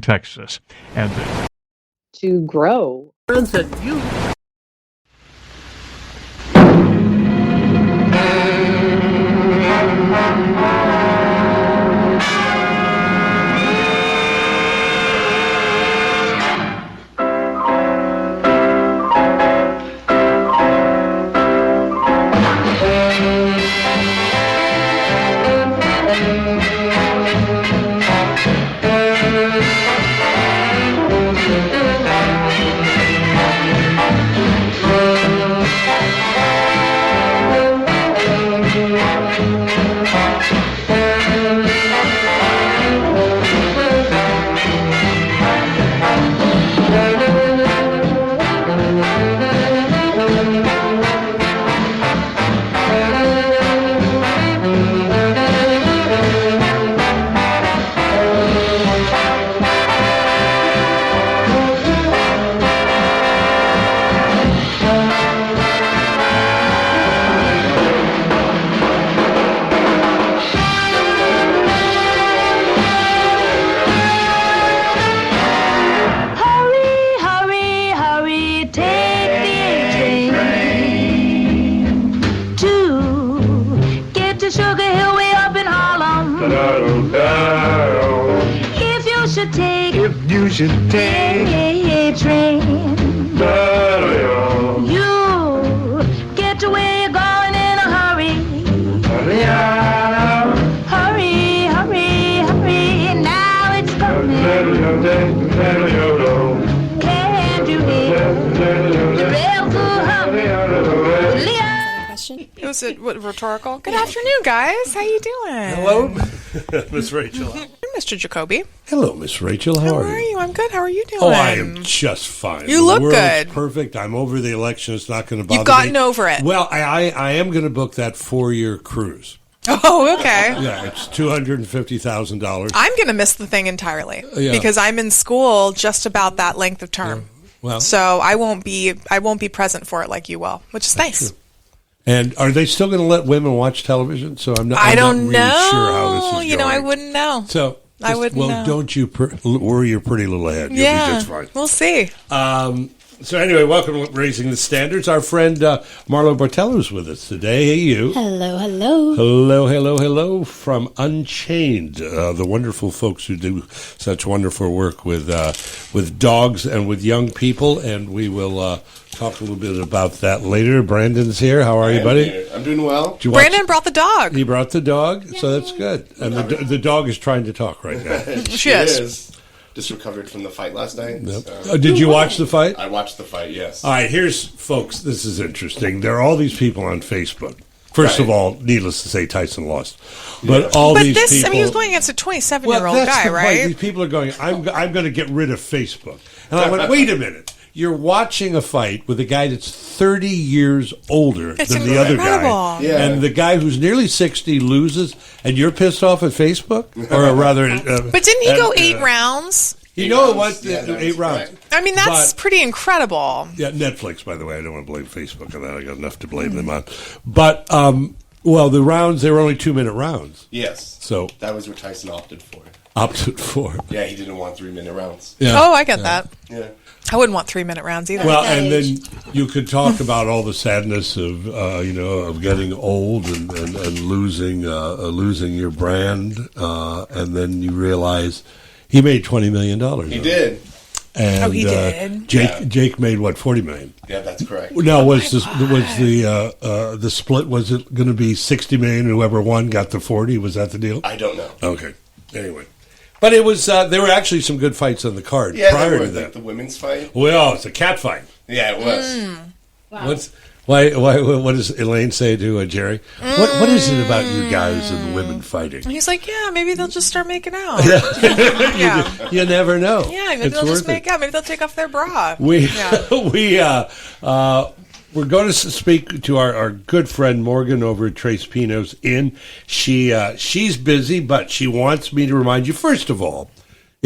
Texas. And to grow. Friends that you should take a train. You get to where you're going in a hurry. Hurry, hurry, hurry. Now it's coming. Can't you hear the bells are humming? Was it rhetorical? Good afternoon, guys. How you doing? Hello, Miss Rachel. Mr. Jacoby. Hello, Miss Rachel. How are you? I'm good. How are you doing? Oh, I am just fine. You look the world's good. Perfect. I'm over the election. It's not going to bother me. You've gotten over it. Well, I am going to book that 4-year cruise. Oh, okay. Yeah, it's $250,000. I'm going to miss the thing entirely because I'm in school just about that length of term. Yeah. Well, so I won't be present for it like you will, which is nice. True. And are they still going to let women watch television? So I'm not. I don't really know. Sure how this is going. I wouldn't know. So I wouldn't know. Well, don't you worry your pretty little head. You'll be just fine. We'll see. So anyway, welcome to Raising the Standards. Our friend Marlo Bartello is with us today. Hey, you. Hello, hello. Hello, hello, hello from Unchained, the wonderful folks who do such wonderful work with dogs and with young people, and we will talk a little bit about that later. Brandon's here. How are you, buddy? Here. I'm doing well. Brandon brought the dog. He brought the dog, so that's good. And the dog is trying to talk right now. She is. Just recovered from the fight last night. Yep. So. Did you watch the fight? I watched the fight, yes. All right, folks, this is interesting. There are all these people on Facebook. First of all, needless to say, Tyson lost. But these people... he was going against a 27-year-old guy, right? These people are going, I'm going to get rid of Facebook. And I went, wait a minute. You're watching a fight with a guy that's 30 years older than the other guy. Yeah. And the guy who's nearly 60 loses, and you're pissed off at Facebook? Or rather... but didn't he go 8 rounds? You know what? 8 rounds. Right. I mean, that's pretty incredible. Yeah, Netflix, by the way. I don't want to blame Facebook on that. I got enough to blame them on. But, the rounds, they were only 2-minute rounds. Yes. So that was what Tyson opted for. Yeah, he didn't want 3-minute rounds. Yeah. Oh, I get that. Yeah. I wouldn't want 3-minute rounds either. Well, and then you could talk about all the sadness of of getting old and losing your brand, and then you realize he made $20 million. He did. And, he did. Jake made what, $40 million? Yeah, that's correct. Now, was the split? Was it going to be $60 million? Whoever won got the 40. Was that the deal? I don't know. Okay. Anyway. But it was there were actually some good fights on the card prior to that. Like the women's fight. Well, it's a cat fight. Yeah, it was. Wow. What does Elaine say to Jerry? What is it about you guys and the women fighting? He's like, yeah, maybe they'll just start making out. You never know. Yeah, maybe they'll just make out. Maybe they'll take off their bra. We're going to speak to our good friend Morgan over at Trace Pino's Inn. She's busy, but she wants me to remind you, first of all,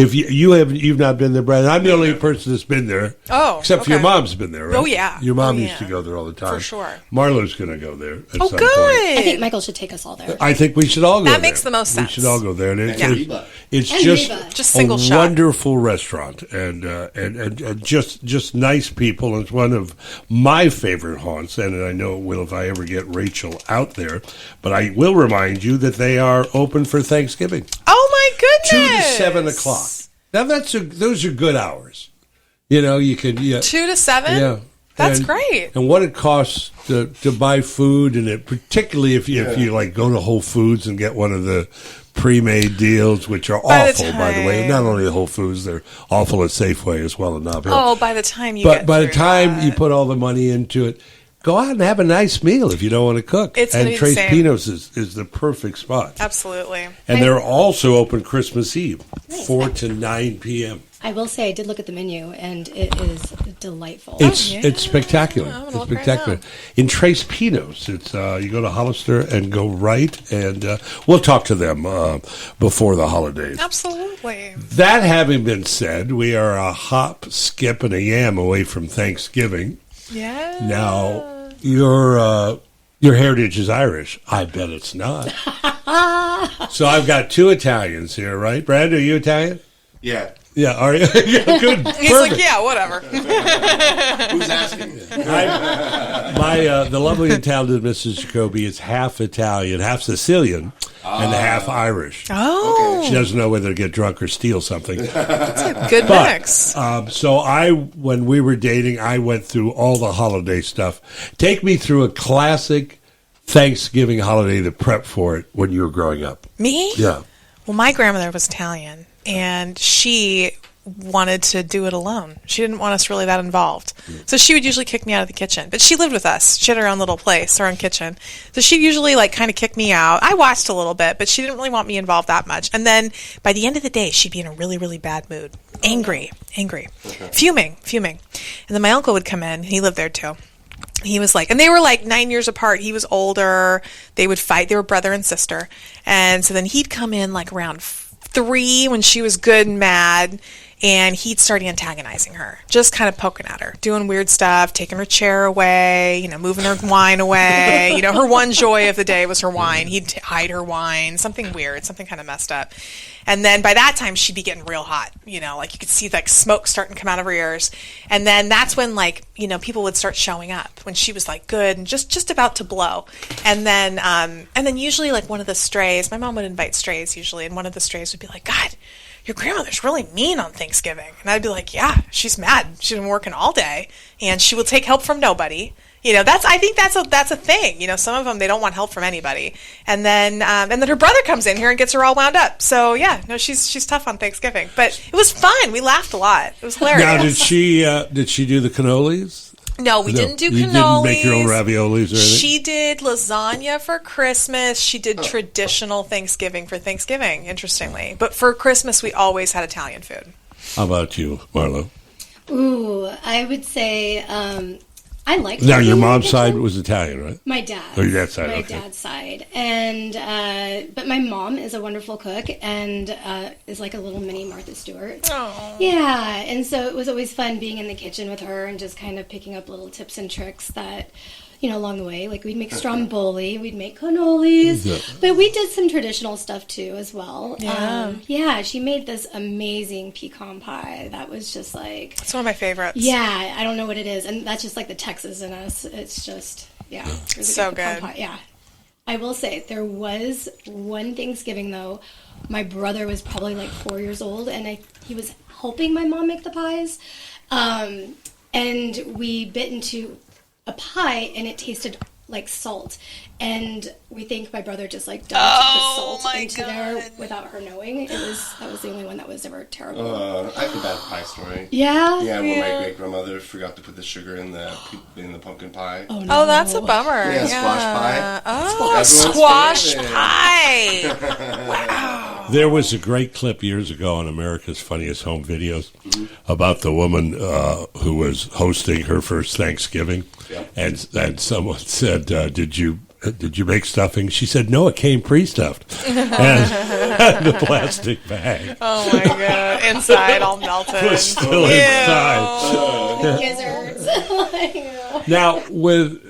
If you've not been there, Brad. I'm the only person that's been there. Oh, except for your okay. mom's been there, right? Oh, yeah. Your mom Oh, used to yeah. go there all the time. For sure. Marlo's going to go there at Oh, some good. point. I think Michael should take us all there. I think we should all go That there. makes the most sense. We should all go there. And And Reba. it's And just Reba. Just single a shot. wonderful restaurant and just nice people. It's one of my favorite haunts, and I know it will if I ever get Rachel out there. But I will remind you that they are open for Thanksgiving, Oh my 2 goodness. to 7 o'clock. Now those are good hours. You know, you could 2 to 7. yeah. That's And- great. And what it costs to buy food, and it, particularly if you like go to Whole Foods and get one of the pre-made deals, which are By the awful, by the way. time- Not only at Whole Foods, they're awful at Safeway as well in Nob Hill. Oh, by the time you but get by the through time that. you put all the money into it, go out and have a nice meal if you don't want to cook. It's gonna and be the Trace same. Pinos is the perfect spot. Absolutely. And they're also open Christmas Eve, Nice. 4 to 9 p.m. I will say I did look at the menu, and it is delightful. It's yeah. it's spectacular. I'm gonna It's look right spectacular. now. In Trace Pinos, it's you go to Hollister and go right, and we'll talk to them before the holidays. Absolutely. That having been said, we are a hop, skip, and a yam away from Thanksgiving. Yeah. Now, your heritage is Irish. I bet it's not. So I've got 2 Italians here, right? Brad, are you Italian? Yeah. Yeah, are you? Yeah, good. He's Perfect. like, yeah, whatever. Who's asking? The lovely and talented Mrs. Jacoby is half Italian, half Sicilian, and half Irish. Oh, She doesn't know whether to get drunk or steal something. good But, mix. so when we were dating, I went through all the holiday stuff. Take me through a classic Thanksgiving holiday to prep for it when you were growing up. Me? Yeah. Well, my grandmother was Italian, and she wanted to do it alone. She didn't want us really that involved. So she would usually kick me out of the kitchen. But she lived with us. She had her own little place, her own kitchen. So she'd usually kind of kick me out. I watched a little bit, but she didn't really want me involved that much. And then by the end of the day, she'd be in a really, really bad mood. Angry. Fuming. And then my uncle would come in. He lived there too. He was and they were 9 years apart. He was older. They would fight. They were brother and sister. And so then he'd come in around 3 when she was good and mad, and he'd start antagonizing her, just kind of poking at her, doing weird stuff, taking her chair away, moving her wine away. Her one joy of the day was her wine. He'd hide her wine, something weird, something kind of messed up. And then by that time, she'd be getting real hot. You could see smoke starting to come out of her ears. And then that's when people would start showing up when she was good and just about to blow. And then usually one of the strays, my mom would invite strays usually, and one of the strays would be like, God, your grandmother's really mean on Thanksgiving. And I'd be like, yeah, she's mad. She's been working all day, and she will take help from nobody. I think that's a thing. Some of them, they don't want help from anybody. And then her brother comes in here and gets her all wound up. So yeah, no, she's tough on Thanksgiving, but it was fun. We laughed a lot. It was hilarious. Now, did she do the cannolis? No, we didn't do You cannolis. didn't make your own raviolis or anything? She did lasagna for Christmas. She did traditional Thanksgiving for Thanksgiving, interestingly. But for Christmas, we always had Italian food. How about you, Marlo? Ooh, I would say I like. Now, cooking your in the mom's kitchen. side was Italian, right? My dad. Oh, your dad's side, My okay. dad's side, and but my mom is a wonderful cook and is like a little mini Martha Stewart. Oh. Yeah, and so it was always fun being in the kitchen with her and just kind of picking up little tips and tricks that. Along the way, we'd make stromboli, we'd make cannolis, Yeah. but we did some traditional stuff too as well. Yeah. She made this amazing pecan pie that was just It's one of my favorites. yeah, I don't know what it is, and that's just the Texas in us. It's just it was a So pecan good. pie. Yeah, I will say there was one Thanksgiving though. My brother was probably 4 years old, and he was helping my mom make the pies, and we bit into a pie, and it tasted like salt, and we think my brother just dumped the salt my into there God. without her knowing. That was the only one that was ever terrible. I have a bad pie story. Yeah. Yeah, when my great grandmother forgot to put the sugar in the pumpkin pie. Oh no. Oh, that's a bummer. Yeah, squash pie. Oh, Everyone's squash favorite. pie. Wow. There was a great clip years ago on America's Funniest Home Videos about the woman who was hosting her first Thanksgiving, Yep. and someone said, "Did you did you make stuffing? She said, no, it came pre-stuffed. And the plastic bag Oh my god! Inside, all melted. was still Ew. inside. Gizzards. Now, with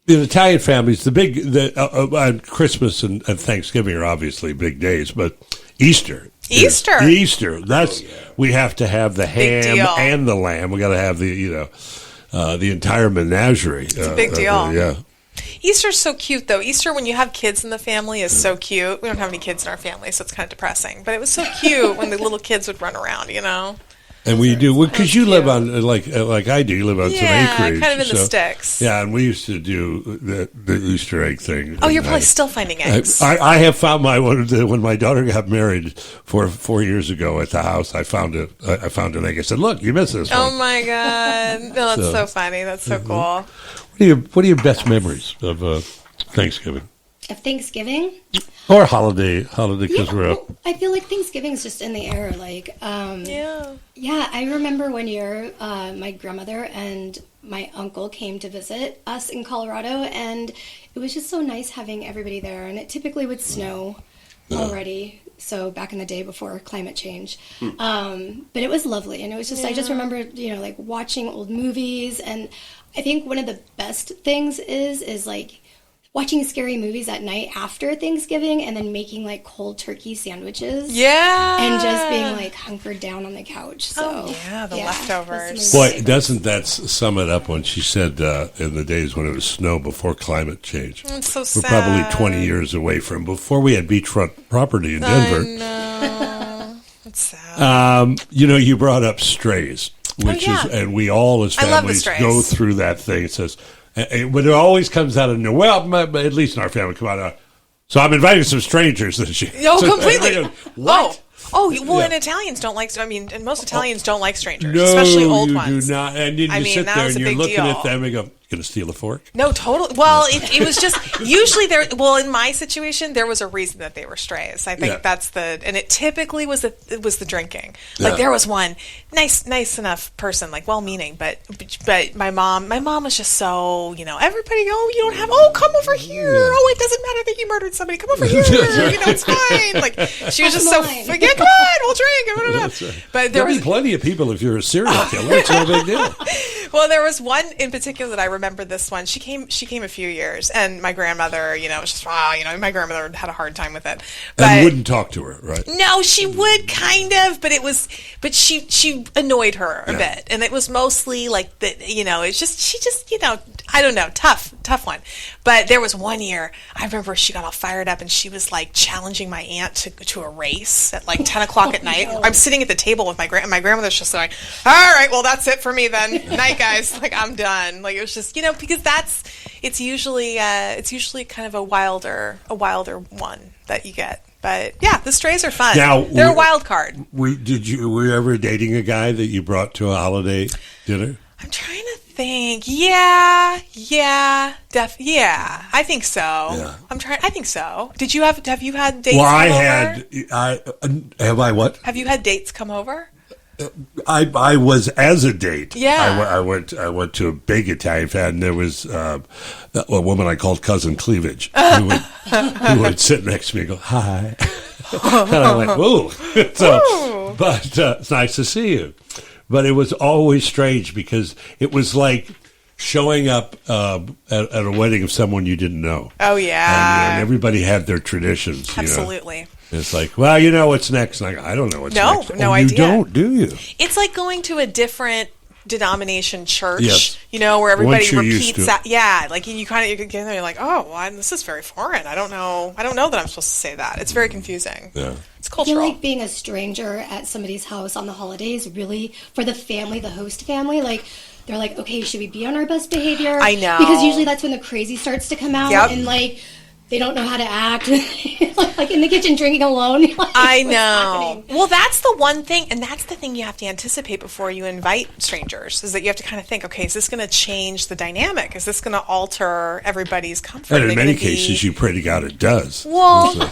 in Italian families, on Christmas and Thanksgiving are obviously big days, but Easter. Easter. That's we have to have the Big ham deal. and the lamb. We got to have the entire menagerie. It's a big deal. Yeah. Easter's so cute, though. Easter, when you have kids in the family, is so cute. We don't have any kids in our family, so it's kind of depressing. But it was so cute when the little kids would run around, you know? And we do because you live cute. on like I do. You live on some acreage, kind of in the so- sticks. Yeah, and we used to do the Easter egg thing. Oh, you're And probably still finding eggs. I have found when my daughter got married 4 years ago at the house. I found an egg. I said, "Look, you missed this one." Oh my god! No, that's so funny. That's so cool. What are your best memories of Thanksgiving Of Thanksgiving? or holiday? Because we're up. I feel like Thanksgiving's just in the air. Like, yeah, I remember one year my grandmother and my uncle came to visit us in Colorado, and it was just so nice having everybody there. And it typically would snow already, so back in the day before climate change. But it was lovely, and it was just I just remember like watching old movies, and I think one of the best things is like watching scary movies at night after Thanksgiving and then making like cold turkey sandwiches. Yeah. And just being like hunkered down on the couch. So the that's leftovers. some of my Boy, favorites. doesn't that sum it up when she said in the days when it was snow before climate change? It's so We're sad. probably 20 years away from before we had beachfront property in Denver. No. It's sad. You brought up strays, which yeah. is, and we all as I love the families strays. go through that thing. It says, but it always comes out of nowhere. Well, at least in our family, come out of. So I'm inviting some strangers this year. No, So completely. everybody goes, what? Oh, well, Yeah. and Italians don't like. I mean, and most Italians don't like strangers, No, especially old you ones. do not. And then I you mean, sit that there was and a you're big looking at deal. them and go, "Gonna steal a fork?" No, totally. Well, it was just usually there. Well, in my situation, there was a reason that they were strays. I think Yeah. that's and it typically was the drinking. Yeah. Like there was one nice enough person, like well-meaning, but my mom was just so everybody. Oh, you don't have. Oh, come over here. Oh, it doesn't matter that you murdered somebody. Come over here. It's fine. Like she was just so. Mine. Yeah, come on, we'll drink. That's right. But there There'll was be plenty of people if you're a serial killer. It's no big deal. Well, there was one in particular that I remember. This one, she came a few years, and my grandmother, was just my grandmother had a hard time with it, but And wouldn't talk to her, right? no, she would kind of, but she annoyed her a bit, and it was mostly like that. It's just she just I don't know, tough one. But there was one year I remember she got all fired up, and she was like challenging my aunt to a race at like 10 o'clock at night. I'm sitting at the table with my grandmother's just like, all right, well that's it for me then. Night, guys. Like I'm done. Like it was just because it's usually kind of a wilder one that you get. But yeah, the strays are fun. Now, they're a wild card. Were you ever dating a guy that you brought to a holiday dinner? I'm trying to think. Yeah, I think so. Yeah. I think so. Have you had dates? Well, come over? What? Have you had dates come over? I was as a date. Yeah. I went to a big Italian fan. And there was a woman I called Cousin Cleavage who would sit next to me and go, "Hi," and I went, "Ooh." So, but it's nice to see you. But it was always strange because it was like showing up at a wedding of someone you didn't know. Oh yeah. And everybody had their traditions. Absolutely. It's like, well, what's next? And I go, I don't know what's No, next. no Oh, idea. You don't, do you? It's like going to a different denomination church, Yes. where everybody Once you're used repeats to that. Yeah, like you kind of get there, you're like, oh, well, this is very foreign. I don't know that I'm supposed to say that. It's very confusing. Yeah. It's I feel cultural. like being a stranger at somebody's house on the holidays really, for the family, the host family, like, they're like, okay, should we be on our best behavior? I know. Because usually that's when the crazy starts to come out. Yep. And, like, they don't know how to act. Like in the kitchen drinking alone. Like, I what's know. happening? Well, that's the one thing, and that's the thing you have to anticipate before you invite strangers, is that you have to kind of think, okay, is this going to change the dynamic? Is this going to alter everybody's comfort? And Are in they many gonna be- cases, you pray to God it does. Well, yeah,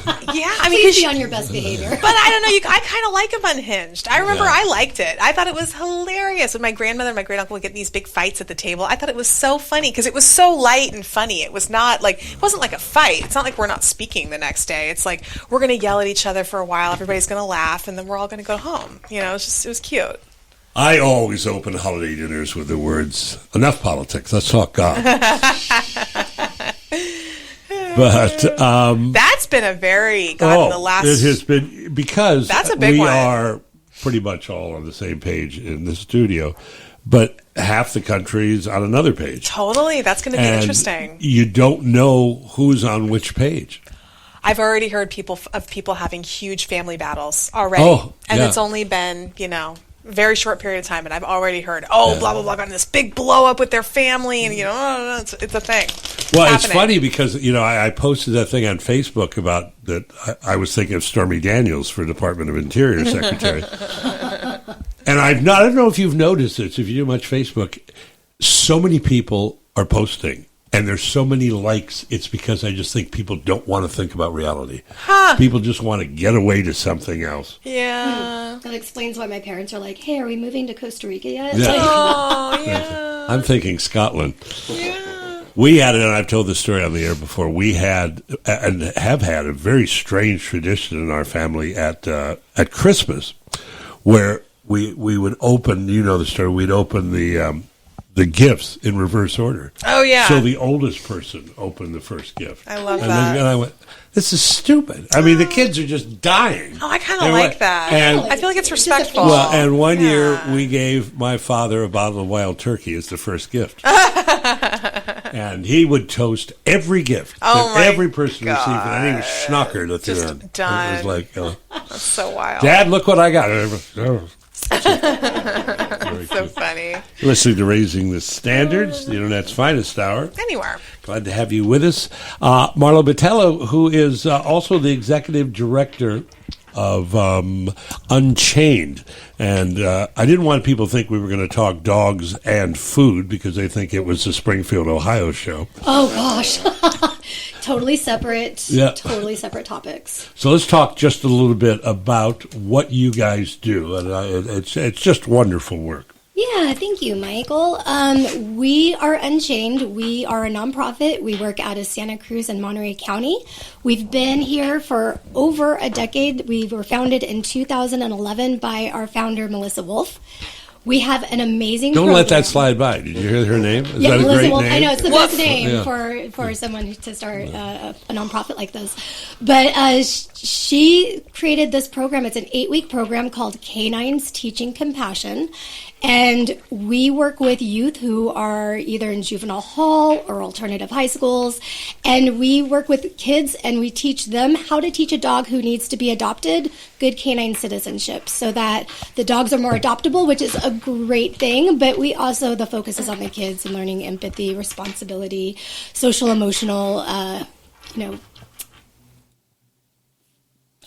I mean, Please 'cause be on your best behavior. but I don't know. I kind of like them unhinged. I remember Yeah. I liked it. I thought it was hilarious when my grandmother and my great uncle would get in these big fights at the table. I thought it was so funny because it was so light and funny. It was not like it wasn't like a fight. It's not like we're not speaking the next day. It's like we're going to yell at each other for a while. Everybody's going to laugh, and then we're all going to go home. You know, it was cute. I always open holiday dinners with the words, enough politics, let's talk God. But That's been a very in the last. it has been, because That's a big we one. are pretty much all on the same page in the studio, but half the country's on another page. Totally, that's going to be And interesting. you don't know who's on which page. I've already heard people having huge family battles already, Oh, and yeah. it's only been a very short period of time, and I've already heard blah blah blah, got this big blow up with their family, and it's a thing. Well, it's happening. funny because, I posted that thing on Facebook about that I was thinking of Stormy Daniels for Department of Interior Secretary. And I don't know if you've noticed this, if you do much Facebook, so many people are posting. And there's so many likes. It's because I just think people don't want to think about reality. People just want to get away to something else. Yeah. That explains why my parents are like, "Hey, are we moving to Costa Rica yet?" Yeah. Like, Oh yeah. I'm thinking Scotland. Yeah. We had, and I've told this story on the air before, we had and have had a very strange tradition in our family at Christmas where we would open, the story, we'd open the gifts in reverse order. Oh yeah. So the oldest person opened the first gift. I love and that. Then, and I went, this is stupid. I mean, the kids are just dying. Oh, I kind They of were like that. And, I feel like it's It's just a respectful. well, and one year Yeah. we gave my father a bottle of wild turkey as the first gift. And he would toast every gift Oh, that my every person received. And he was schnockered at the Just end. It done. was like, That's so wild. Dad, look what I got. Very So cute. funny. Listening to Raising the Standards, the Internet's finest hour. Anywhere. Glad to have you with us. Marlo Botello, who is also the executive director of Unchained. And I didn't want people to think we were going to talk dogs and food because they think it was the Springfield, Ohio show. oh gosh, totally separate. Yeah. Totally separate topics. So let's talk just a little bit about what you guys do. And it's just wonderful work. Yeah, thank you, Michael. We are Unchained. We are a nonprofit. We work out of Santa Cruz and Monterey County. We've been here for over a decade. We were founded in 2011 by our founder, Melissa Wolf. We have an amazing Don't program. let that slide by. Did you hear her name? Is Yeah, that a Melissa great Wolf. name? I know it's the best name Yeah. for someone to start a nonprofit like this. But she created this program. It's an 8-week program called Canines Teaching Compassion. And we work with youth who are either in juvenile hall or alternative high schools. And we work with kids and we teach them how to teach a dog who needs to be adopted good canine citizenship so that the dogs are more adoptable, which is a great thing. But we also, the focus is on the kids and learning empathy, responsibility, social, emotional,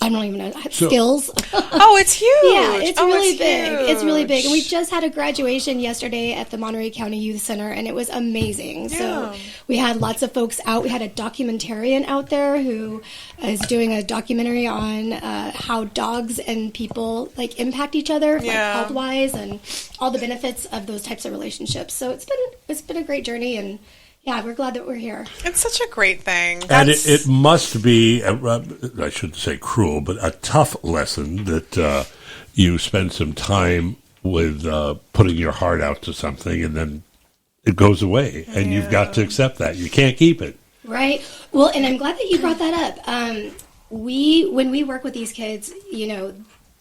I don't even know, skills. Oh, it's huge. Yeah, it's Oh, really big. It's really big. And we huge. just had a graduation yesterday at the Monterey County Youth Center, and it was amazing. Yeah. So we had lots of folks out. We had a documentarian out there who is doing a documentary on how dogs and people impact each other, Yeah. health wise, and all the benefits of those types of relationships. So it's been a great journey, and yeah, we're glad that we're here. It's such a great thing. And That's- it must be, I shouldn't say cruel, but a tough lesson that you spend some time with putting your heart out to something and then it goes away and you've got to accept that. You can't keep it. Right. Well, and I'm glad that you brought that up. When we work with these kids,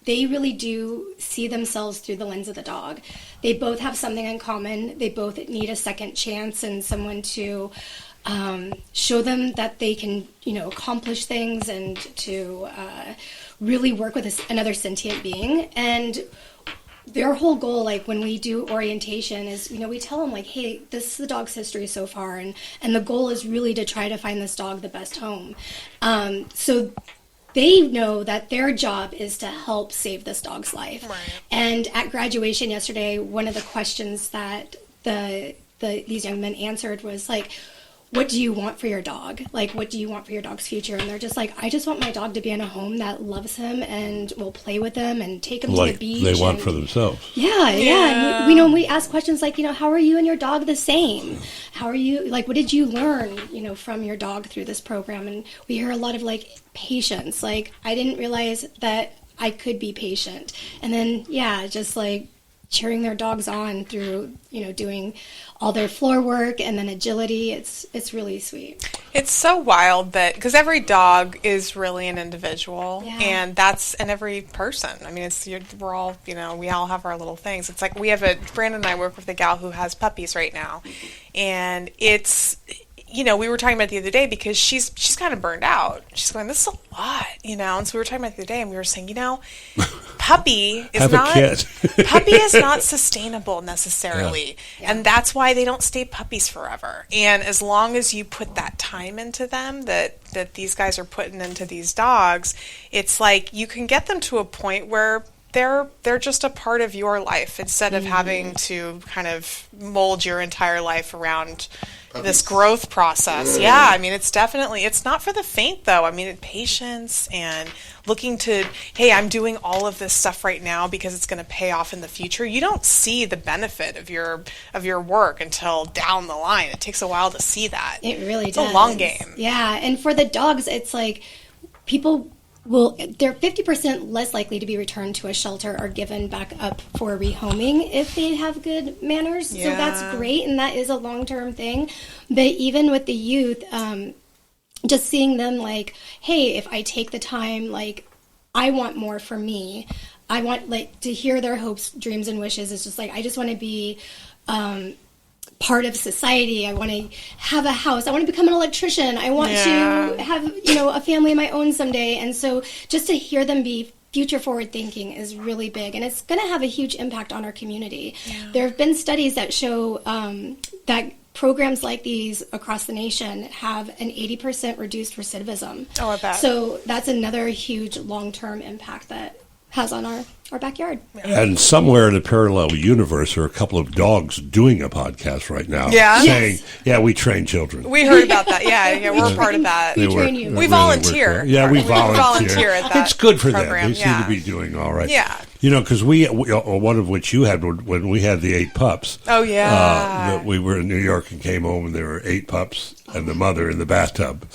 they really do see themselves through the lens of the dog. They both have something in common. They both need a second chance and someone to show them that they can, accomplish things and to really work with another sentient being. And their whole goal, like when we do orientation, is we tell them like, hey, this is the dog's history so far, and the goal is really to try to find this dog the best home. So they know that their job is to help save this dog's life. Right. And at graduation yesterday, one of the questions that these young men answered was like, what do you want for your dog? Like, what do you want for your dog's future? And they're just like, I just want my dog to be in a home that loves him and will play with him and take him to Like the beach. they want and- for themselves. Yeah. And we ask questions like, how are you and your dog the same? How are you, like, what did you learn, from your dog through this program? And we hear a lot of, like, patience. Like, I didn't realize that I could be patient. And then, just, like, cheering their dogs on through, doing all their floor work and then agility. It's really sweet. It's so wild that because every dog is really an individual, Yeah. and every person. I mean, we're all we all have our little things. It's like Brandon and I work with a gal who has puppies right now, and it's. We were talking about it the other day because she's kind of burned out. She's going, this is a lot, and so we were talking about it the other day, and we were saying, puppy is Have a not kid. puppy is not sustainable necessarily, Yeah. and that's why they don't stay puppies forever. And as long as you put that time into them that these guys are putting into these dogs, it's like you can get them to a point where they're just a part of your life instead of having to kind of mold your entire life around this growth process. Yeah, I mean, it's not for the faint though. I mean, patience and looking to, hey, I'm doing all of this stuff right now because it's going to pay off in the future. You don't see the benefit of your work until down the line. It takes a while to see that. It really It's does. a long game. Yeah, and for the dogs, it's like they're 50% less likely to be returned to a shelter or given back up for rehoming if they have good manners. So Yeah. that's great, and that is a long-term thing. But even with the youth, just seeing them like, hey, if I take the time, like, I want more for me. I want, like, to hear their hopes, dreams, and wishes. It's just like, I just want to be part of society. I want to have a house. I want to become an electrician. I want to have, a family of my own someday. And so just to hear them be future forward thinking is really big. And it's going to have a huge impact on our community. Yeah. There have been studies that show that programs like these across the nation have an 80% reduced recidivism. Oh, I bet. So that's another huge long-term impact that has on our backyard. And somewhere in a parallel universe are a couple of dogs doing a podcast right now. Yeah. Saying, we train children. We heard about that. Yeah, we're a part of that. They train you. We really volunteer. work well. Yeah, we We volunteer. volunteer at that It's good for program, them. They seem to be doing all right. Yeah. Because we one of which you had when we had the 8 pups. Oh, yeah. That we were in New York and came home and there were 8 pups and the mother in the bathtub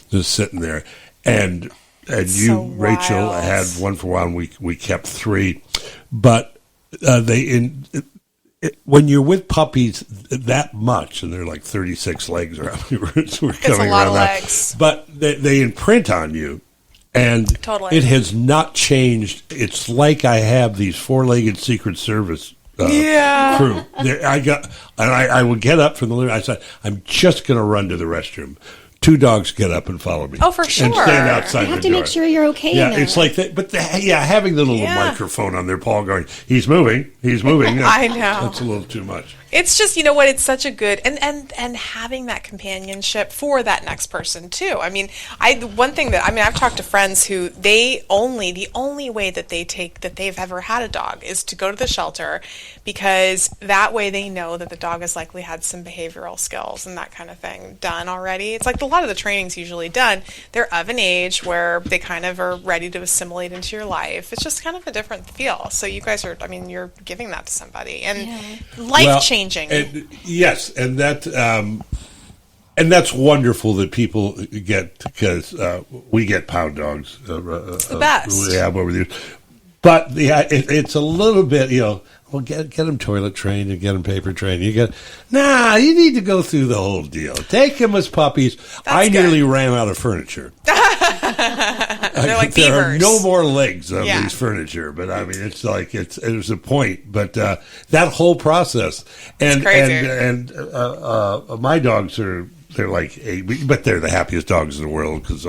just sitting there. And you, so Rachel, wild. had one for a while, and we kept 3. But when you're with puppies that much, and they're like 36 legs or how many words we're coming a lot around of now, legs. but they imprint on you. And Totally. it has not changed. It's like I have these 4-legged Secret Service crew. I would get up from the living room. I said, I'm just going to run to the restroom. 2 dogs get up and follow me. Oh, for And sure. stand outside You have the to door. make sure you're okay. Yeah, in there. it's like that. But having the little Yeah. microphone on their paw going, he's moving. I know. That's a little too much. It's just, it's such a good, and having that companionship for that next person too. I mean, I've talked to friends who the only way that they've ever had a dog is to go to the shelter, because that way they know that the dog has likely had some behavioral skills and that kind of thing done already. It's like a lot of the training's usually done. They're of an age where they kind of are ready to assimilate into your life. It's just kind of a different feel. So you guys you're giving that to somebody, and life-changing. Yes, and that and that's wonderful that people get, because we get pound dogs. It's the best. We have over the years. But it's a little bit, well, get them toilet trained and get them paper trained. You need to go through the whole deal. Take them as puppies. I good. nearly ran out of furniture. They're like There are beavers. no more legs on Yeah. these furniture, but I mean, it's like there's a point. But that whole process, and crazy. and my dogs they're like 8, but they're the happiest dogs in the world because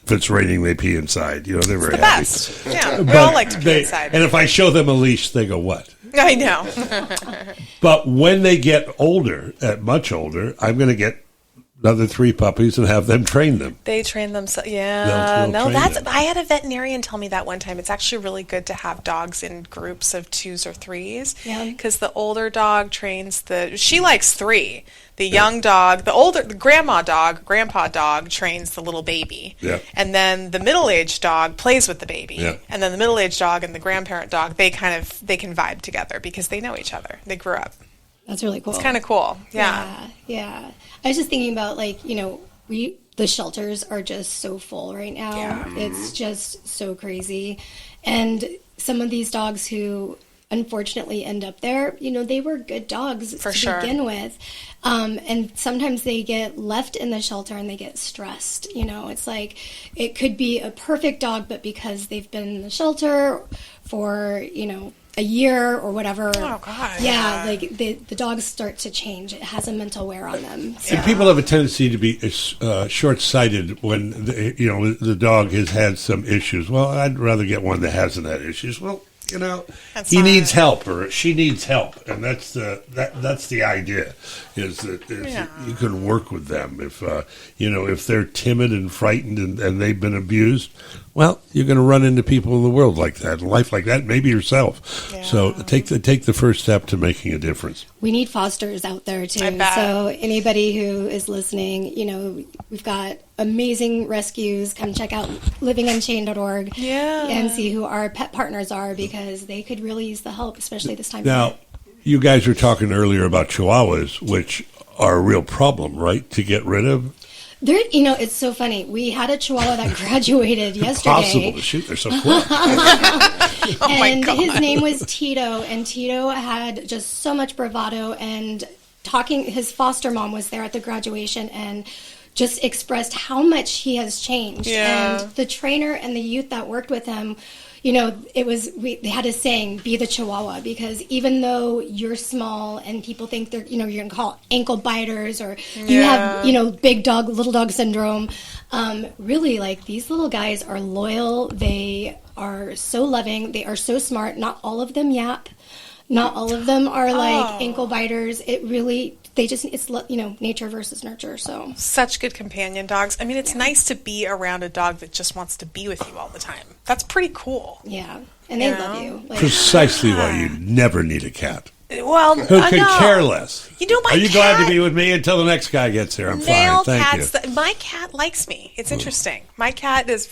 If it's raining, they pee inside. You know, they're very The happy. best. Yeah, we all like to be inside. And if I show them a leash, they go, what? I know. But when they get older, much older, I'm going to get another 3 puppies and have them train them. They train themselves. Yeah. They'll No, train that's. them. I had a veterinarian tell me that one time. It's actually really good to have dogs in groups of 2s or 3s. Yeah. Because the older dog trains she likes 3. The young dog, the grandpa dog trains the little baby. Yeah. And then the middle-aged dog plays with the baby. Yeah. And then the middle-aged dog and the grandparent dog, they can vibe together because they know each other. They grew up. That's really cool. It's kind of cool. Yeah. Yeah. I was just thinking about, like, you know, the shelters are just so full right now. Yeah. It's just so crazy. And some of these dogs who unfortunately end up there, you know, they were good dogs For to sure. begin with. And sometimes they get left in the shelter and they get stressed. You know, it's like it could be a perfect dog, but because they've been in the shelter for, you know, a year or whatever. Oh, God. Yeah, like the dogs start to change. It has a mental wear on them. So. And people have a tendency to be short-sighted when the dog has had some issues. Well, I'd rather get one that hasn't had issues. Well, you know, That's he not needs it. help or she needs help, and that's the idea. Is that you can work with them if they're timid and frightened and they've been abused. Well, you're going to run into people in the world like that, in life like that, maybe yourself. Yeah. So take the first step to making a difference. We need fosters out there too. I bet. So anybody who is listening, you know, we've got amazing rescues. Come check out livingunchained.org Yeah. and see who our pet partners are because they could really use the help, especially this time of Now, year. you guys were talking earlier about Chihuahuas, which are a real problem, right, to get rid of? There, you know, it's so funny. We had a Chihuahua that graduated yesterday. Possible to shoot. They're so cool. And his name was Tito, and Tito had just so much bravado and his foster mom was there at the graduation and just expressed how much he has changed. Yeah. And the trainer and the youth that worked with him, you know, they had a saying, be the Chihuahua, because even though you're small and people think they're, you know, you're going to call ankle biters or you have, you know, big dog, little dog syndrome, really, like, these little guys are loyal. They are so loving. They are so smart. Not all of them yap. Not all of them are like ankle biters. It really, it's, you know, nature versus nurture. So Such good companion dogs. I mean, it's nice to be around a dog that just wants to be with you all the time. That's pretty cool. yeah, and they love you. Like, Precisely why you never need a cat. Well, Who could care less? You know, my Are you glad to cat- be with me until the next guy gets here? I'm Male fine. Thank cats. you. My cat likes me. It's interesting. My cat is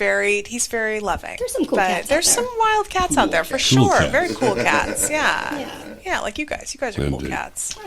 he's very loving. There's some cool but cats out There's there. some wild cats out there for Cool sure. cats. Very cool cats. Yeah. Yeah. Yeah, like you guys. You guys are cool Indeed. cats.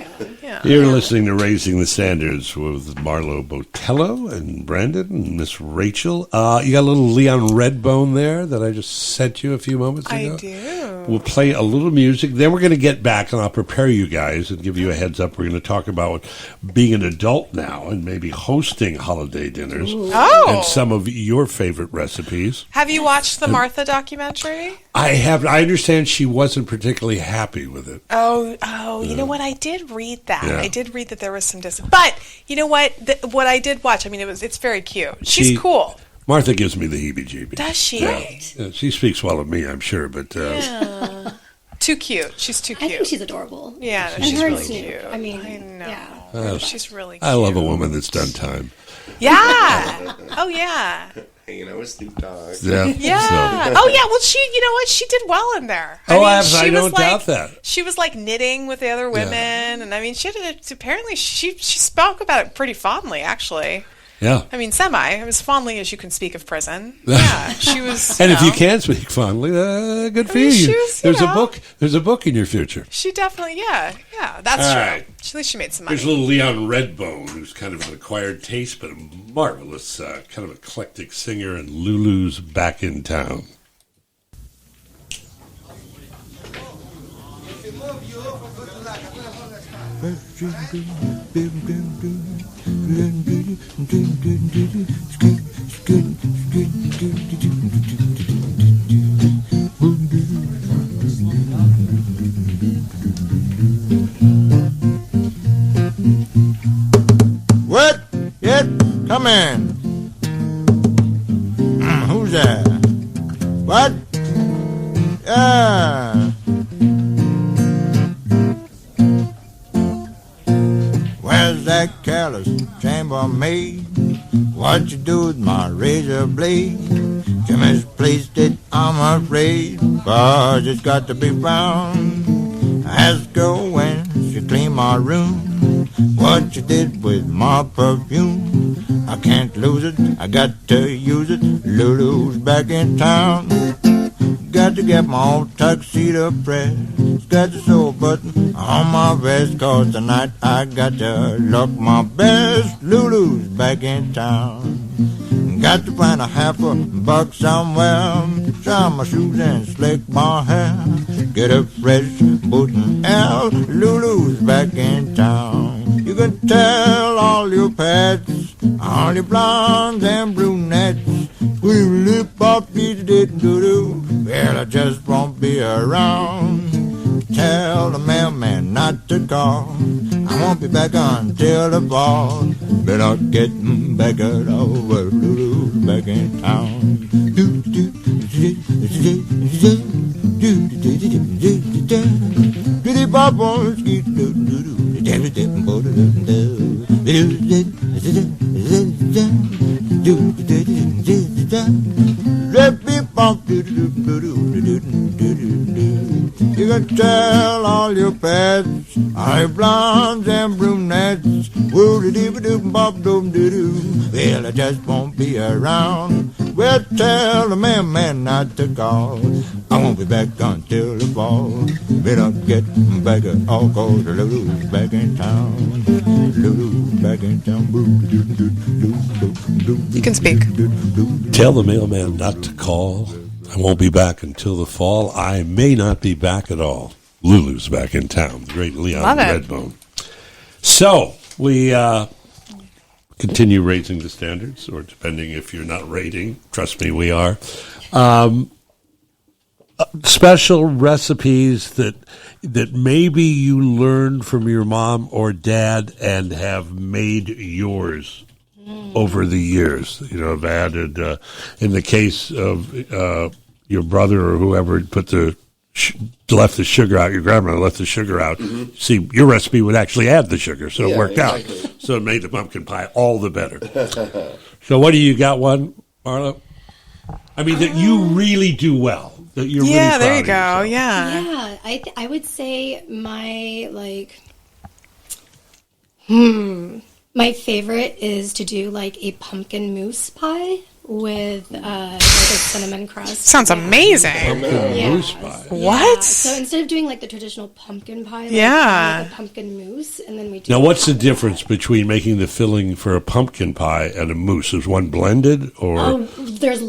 Yeah. You're listening to Raising the Standards with Marlo Botello and Brandon and Miss Rachel. You got a little Leon Redbone there that I just sent you a few moments ago. I do. We'll play a little music. Then we're going to get back, and I'll prepare you guys and give you a heads up. We're going to talk about being an adult now and maybe hosting holiday dinners Oh. and some of your favorite recipes. Have you watched the Martha documentary? I have. I understand she wasn't particularly happy with it. Oh, you know what? I did read that. Yeah. I did read that there was some but you know what? What I did watch, I mean, it's very cute. She's She- cool. Martha gives me the heebie-jeebies. Does she? Yeah, she speaks well of me, I'm sure, but Too cute. She's too I cute. think she's adorable. Yeah, no, And she's her and really Snoop. cute. I mean, I know. yeah. She's really cute. I love a woman that's done time. Yeah. Oh, yeah. Hanging out with Snoop Dogg. Yeah. Yeah. So- Oh, yeah. Well, you know what? She did well in there. Oh, I she don't was like, doubt that. She was like knitting with the other women, and I mean, apparently she spoke about it pretty fondly, actually. Yeah. I mean, as fondly as you can speak of prison. Yeah, she was. And if you know, can speak fondly, good for mean, you. she was, you There's a know. book. There's a book in your future. She definitely, yeah, that's All true. right. At least she made some money. There's little Leon Redbone, who's kind of an acquired taste, but a marvelous, kind of eclectic singer, and Lulu's Back in Town. What? Yes, come in. palace chambermaid. What you do with my razor blade? You misplaced it, I'm afraid, 'cause it's got to be found. Ask her when she cleaned my room, what you did with my perfume. I can't lose it, I got to use it. Lulu's back in town. Got to get my old tuxedo pressed. Got to sew a button on my vest, 'cause tonight I got to look my best. Lulu's back in town. Got to find $50 somewhere. Shine my shoes and slick my hair. Get a fresh boot and L. Lulu's back in town. You can tell all your pets, all your blondes and brunettes, we lip off these doo-doo. Well, I just won't be around. Tell the mailman not to call. I won't be back until the fall. But I'm getting back at over Lulu's back in town. You can tell all your pets, all your blondes and brunettes, woo-dee-dee-dee-doo-bop-doo-doo-doo. Well, I just won't be around. Well, tell the mailman not to call. I won't be back until the fall. Better get back at all, 'cause Lulu's back in town. Lulu's back in town. You can speak. Tell the mailman not to call. I won't be back until the fall. I may not be back at all. Lulu's back in town. The great Leon Love it. Redbone. So, we continue raising the standards, or depending if you're not rating. Trust me, we are. Special recipes that maybe you learned from your mom or dad and have made yours over the years. You know, have added, in the case of your brother or whoever put left the sugar out, your grandmother left the sugar out. See, your recipe would actually add the sugar, so it worked out. So it made the pumpkin pie all the better. So what do you got, one, Marla? I mean, that you really do well. That you're really proud there you of go. yourself. Yeah. Yeah, I would say my my favorite is to do like a pumpkin mousse pie with like a cinnamon crust. Sounds amazing. Pumpkin mousse pie. What? So instead of doing like the traditional pumpkin pie, like, Yeah. I make a pumpkin mousse, and then we do. Now, what's the difference between making the filling for a pumpkin pie and a mousse? Is one blended, or Oh, there's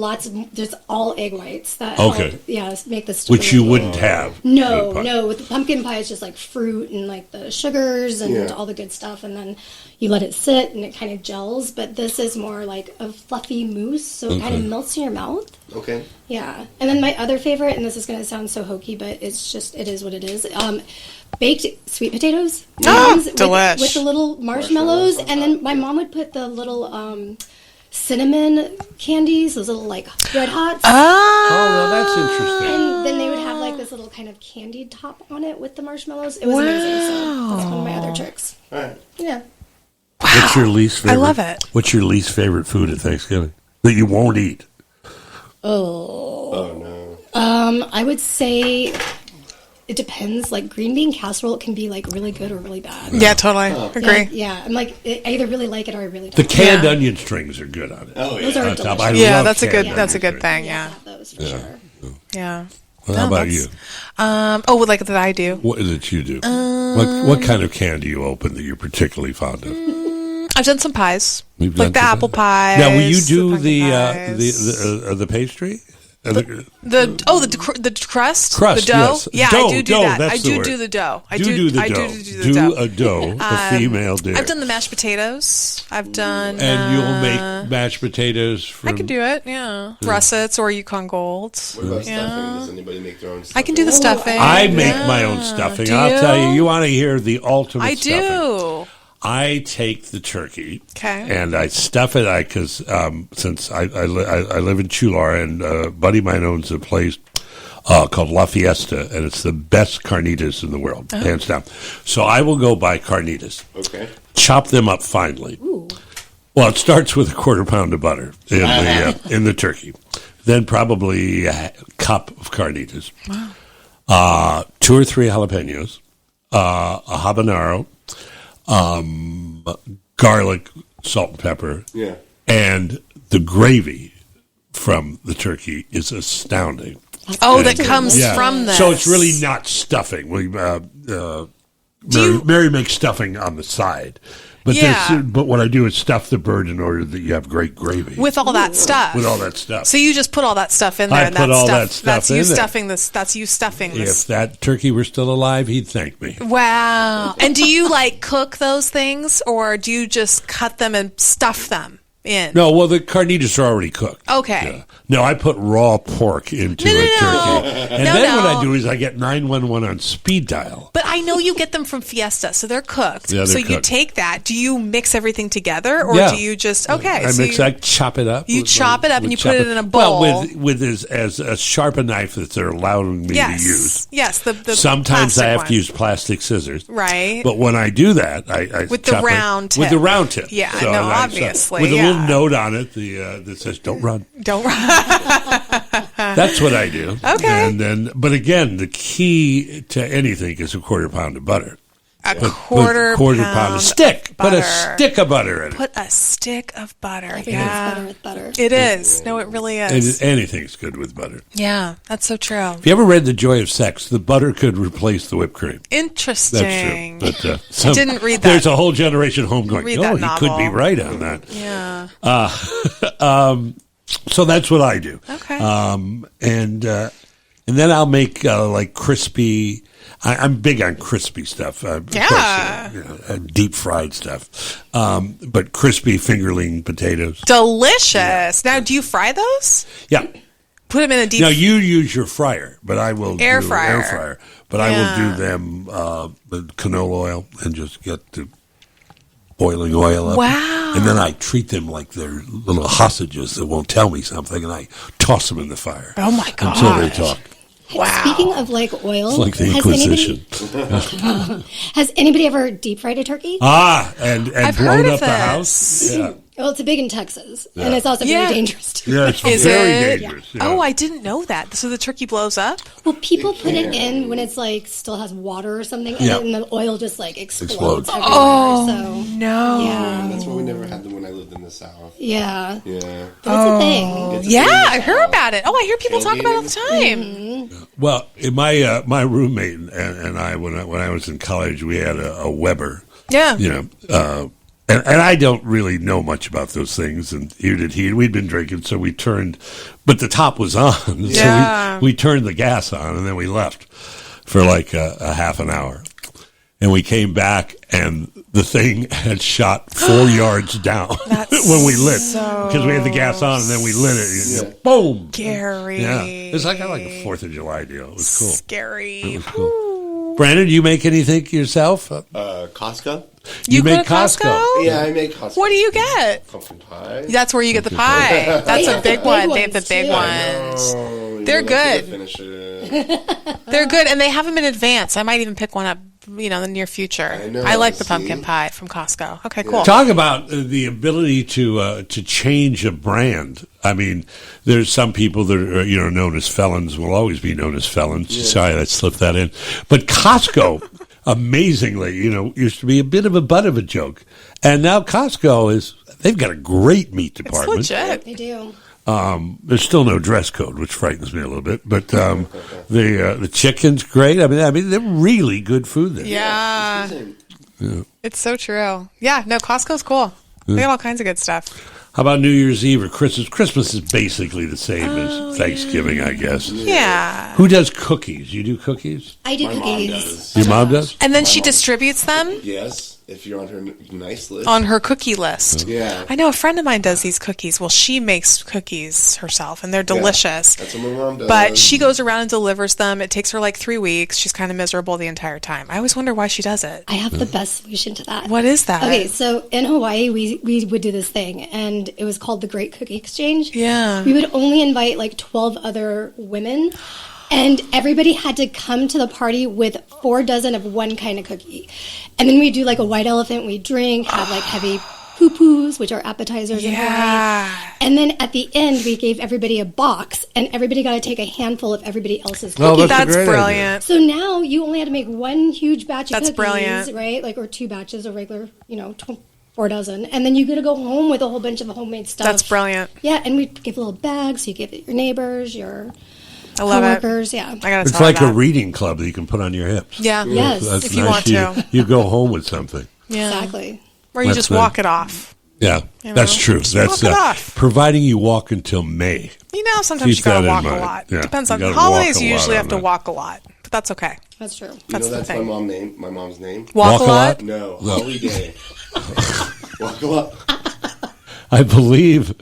all egg whites that Okay. make this. which you wouldn't have? in a No, pie? no. With the pumpkin pie, it's just like fruit and like the sugars and all the good stuff, and then you let it sit and it kind of gels. But this is more like a fluffy mousse, so it kind of melts in your mouth. Okay. Yeah, and then my other favorite, and this is going to sound so hokey, but it is what it is. Baked sweet potatoes. delish. With the little marshmallows, and then my mom would put the little cinnamon candies, those little like red hots. Oh, well, that's interesting. And then they would have like this little kind of candied top on it with the marshmallows. It was amazing. So that's one of my other tricks. All right. Yeah. What's your least favorite? I love it. What's your least favorite food at Thanksgiving that you won't eat? Oh no. I would say it depends. Like green bean casserole can be like really good or really bad. Yeah, totally. Agree. Yeah, I'm like I either really like it or I really don't. The canned Yeah. onion strings are good on it. Oh Those yeah. are On top. delicious. I Yeah, love that's a canned good. That's a onion good strings. thing. Yeah. Have those for sure. Yeah. Well, how No, about you? like that I do. What is it you do? What kind of can do you open that you're particularly fond of? I've done some pies, We've done like the some apple pies. pies. Now, will you do pumpkin pies. the pastry? the crust, Crust, the dough. yes. Yeah, Dough, I do dough, that. that's I the do word. do the dough. I do the dough. I do the do dough. a dough. A female did. I've done the mashed potatoes. I've done. And you'll make mashed potatoes from. I can do it. Yeah, russets or Yukon Golds. What about Yeah. stuffing? Does anybody make their own stuffing? I can do the stuffing. I make Yeah. my own stuffing. Do I'll tell you. you? You want to hear the ultimate I stuffing. do. I take the turkey, Okay. and I stuff it. Because since I live in Chular, and a buddy of mine owns a place called La Fiesta, and it's the best carnitas in the world, hands down. So I will go buy carnitas, Okay. chop them up finely. Well, it starts with a quarter pound of butter in the turkey, then probably a cup of carnitas, 2 or 3 jalapenos, a habanero, garlic, salt, and pepper, and the gravy from the turkey is astounding. Oh, that comes from this. So it's really not stuffing. Mary makes stuffing on the side. But but what I do is stuff the bird in order that you have great gravy. With all that stuff. With all that stuff. So you just put all that stuff in there. I put all that stuff that's you in there. stuffing this. That's you stuffing this. If that turkey were still alive, he'd thank me. Wow. And do you like cook those things, or do you just cut them and stuff them in? No, well, the carnitas are already cooked. Okay. Yeah. No, I put raw pork into a turkey. And then what I do is I get 911 on speed dial. But I know you get them from Fiesta, so they're cooked. Yeah, they're so you cooked. take that. Do you mix everything together, or do you just I chop it up. You chop it up and you put it in a bowl. Well, with as sharp a knife that they're allowing me to use. Yes, the sometimes I have one. to use plastic scissors. Right. But when I do that, I with the chop round tip. with the round tip. Yeah, So no, I- obviously. with a yeah. little note on it that says "Don't run." Don't run. That's what I do. Okay. And then, but again, the key to anything is a quarter pound of butter. A quarter pound of stick. Put a stick of butter in it. Put a stick of butter. Everything's Yeah. better with butter. It is. No, it really is. Anything's good with butter. Yeah, that's so true. If you ever read The Joy of Sex, the butter could replace the whipped cream. Interesting. That's true. But, I didn't read that. There's a whole generation home going, Read oh, that he could be novel. right on that. Yeah. So that's what I do. Okay. And then I'll make like crispy. I'm big on crispy stuff. Of Yeah. course, deep fried stuff. But crispy fingerling potatoes. Delicious. Now, do you fry those? Yeah. Put them in a deep. Now you use your fryer, but I will Air do fryer. air fryer. But I will do them with canola oil and just get the boiling oil up. Wow. And then I treat them like they're little hostages that won't tell me something, and I toss them in the fire. Oh my god. Until they talk. Wow. Speaking of like oil, It's like the has Inquisition. has anybody ever deep fried a turkey? And I've blown heard of up the this. house. Yeah. Well, it's big in Texas, and it's also Yeah. very dangerous too. Yeah, it's Is very it? dangerous. Yeah. Oh, I didn't know that. So the turkey blows up? Well, people put it in when it's like still has water or something, and Yeah. then the oil just like Explodes. explodes everywhere. So No. yeah, That's why we never had them when I lived in the South. yeah, Yeah. but it's a thing. It's a Yeah, thing in the I heard South. about it. Oh, I hear people talk about it all the time. Mm-hmm. Well, my my roommate and I when I was in college, we had a Weber. Yeah. You know, and I don't really know much about those things, and neither did he. We'd been drinking, so we turned, but the top was on, Yeah. so we turned the gas on, and then we left for like a half an hour, and we came back, and the thing had shot 4 yards down when we lit, because we had the gas on, and then we lit it, and boom, Scary. yeah, it's like a 4th of July deal. It was cool. Scary. It was cool. Brandon, do you make anything yourself? Costco? You go make to Costco? Yeah, I make Costco. What do you get? Pumpkin pie. That's where you get the pie. That's They a have big the one. big They have the ones, big too. ones. Oh, They're you're lucky to good. Finish it. They're good, and they have them in advance. I might even pick one up, in the near future. I know, I like the see? pumpkin pie from Costco. Okay, cool. Talk about the ability to change a brand. I mean, there's some people that are known as felons, will always be known as felons. Sorry, I slipped that in. But Costco, amazingly, used to be a bit of a butt of a joke, and now Costco they've got a great meat It's department. legit. They do. There's still no dress code, which frightens me a little bit. But the chicken's great. I mean, they're really good food there. Yeah. It's so true. Yeah, no, Costco's cool. They got all kinds of good stuff. How about New Year's Eve or Christmas? Christmas is basically the same as Thanksgiving, I guess. Yeah. Who does cookies? You do cookies? I do My mom cookies. does. Your mom does? And then she distributes them Yes, if you're on her nice list. on her cookie list. Yeah. I know a friend of mine does these cookies. Well, she makes cookies herself, and they're delicious. That's what my mom does. But she goes around and delivers them. It takes her like 3 weeks. She's kind of miserable the entire time. I always wonder why she does it. I have the best solution to that. What is that? Okay, so in Hawaii, we would do this thing, and it was called the Great Cookie Exchange. Yeah. We would only invite like 12 other women, And everybody had to come to the party with 4 dozen of one kind of cookie. And then we do like a white elephant, we drink, have like heavy poo-poos, which are appetizers in Hawaii. And then at the end, we gave everybody a box, and everybody got to take a handful of everybody else's cookies. Oh, That's a great brilliant. So now you only had to make one huge batch of That's cookies, brilliant. right? Like, or 2 batches of regular, 4 dozen. And then you get to go home with a whole bunch of homemade stuff. That's brilliant. Yeah, and we give little bags. So you give it your neighbors, your I love it. coworkers. Yeah. I gotta It's tell like her a that. reading club that you can put on your hips. Yeah. Yes. That's If you nice. want to. You go home with something. Yeah. Exactly. Or you That's just nice. walk it off. Yeah, You that's know, true. just That's walk it off. providing you walk until May. Sometimes Keep you gotta that in walk a mind. lot. Yeah, Depends you on gotta holidays. walk a You usually lot have on to that. walk a lot, but that's okay. That's true. That's the that's thing. my mom's name. Walk a lot. No, Holiday. Walk a lot. I believe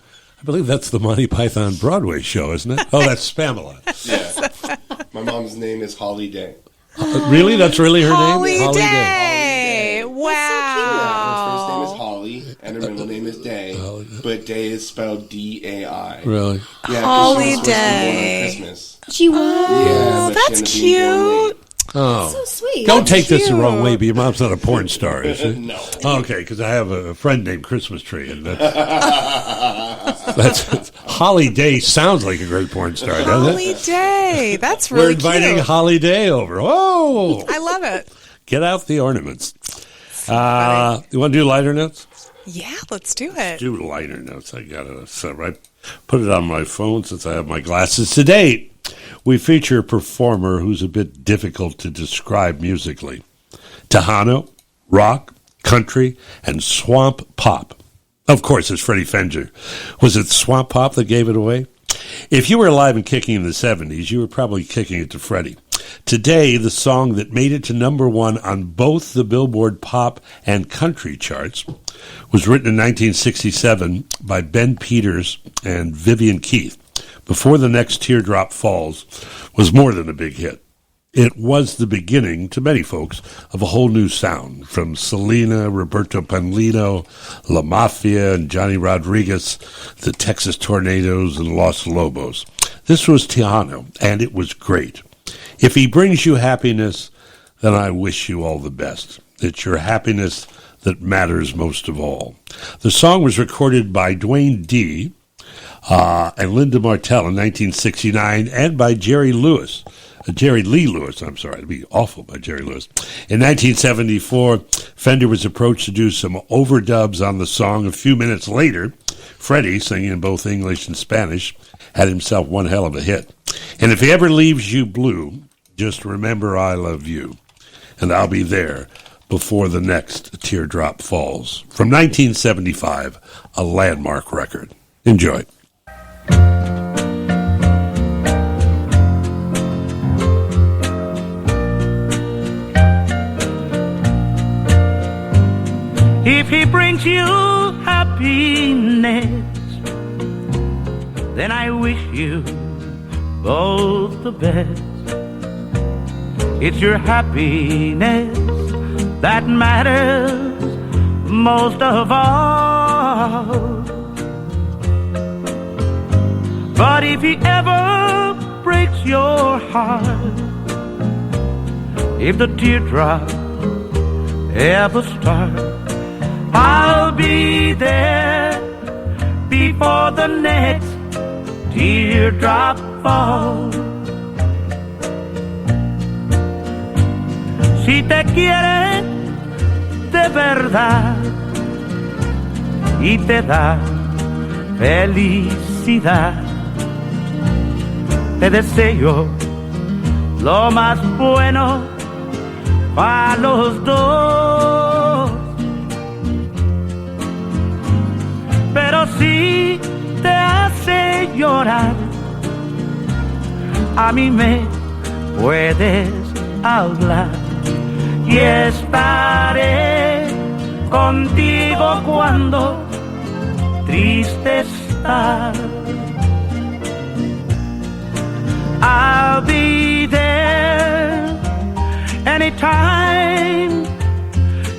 that's the Monty Python Broadway show, isn't it? Oh, that's Spamalot. Yeah. My mom's name is Holiday. Really? That's really her Holiday. name? Day. Wow. Her first name is Holly, and her middle name is Day. But Day is spelled D-A-I. Really? Yeah, 'cause she was supposed to be born Holiday. on Christmas. She was. Yeah, but that's she ended up being born late. Oh. So sweet. Don't take this the cute. wrong way, but your mom's not a porn star, is she? No. Okay, because I have a friend named Christmas Tree, and that's Holly Day sounds like a great porn star, doesn't it? Holiday. That's We're really inviting cute. Holly Day over. Oh, I love it. get out the ornaments. You want to do lighter notes? Yeah, let's do it. Do lighter notes. I got it set right. Put it on my phone since I have my glasses. Today, we feature a performer who's a bit difficult to describe musically. Tejano, rock, country, and swamp pop. Of course, it's Freddie Fender. Was it swamp pop that gave it away? If you were alive and kicking in the 70s, you were probably kicking it to Freddie. Today, the song that made it to number 1 on both the Billboard pop and country charts was written in 1967 by Ben Peters and Vivian Keith. Before the Next Teardrop Falls was more than a big hit. It was the beginning, to many folks, of a whole new sound, from Selena, Roberto Paulino, La Mafia, and Johnny Rodriguez, the Texas Tornadoes, and Los Lobos. This was Tejano, and it was great. If he brings you happiness, then I wish you all the best. It's your happiness that matters most of all. The song was recorded by Dwayne D., and Linda Martell in 1969, and by Jerry Lee Lewis, I'm sorry, it'd be awful by Jerry Lewis. In 1974, Fender was approached to do some overdubs on the song. A few minutes later, Freddie, singing in both English and Spanish, had himself one hell of a hit. And if he ever leaves you blue, just remember I love you, and I'll be there before the next teardrop falls. From 1975, a landmark record. Enjoy. If he brings you happiness, then I wish you both the best. It's your happiness that matters most of all. But if he ever breaks your heart, if the teardrop ever starts, I'll be there before the next teardrop falls. Si te quiere de verdad y te da felicidad, te deseo lo más bueno para los dos. Pero si te hace llorar, a mí me puedes hablar y estaré contigo cuando triste estás. I'll be there anytime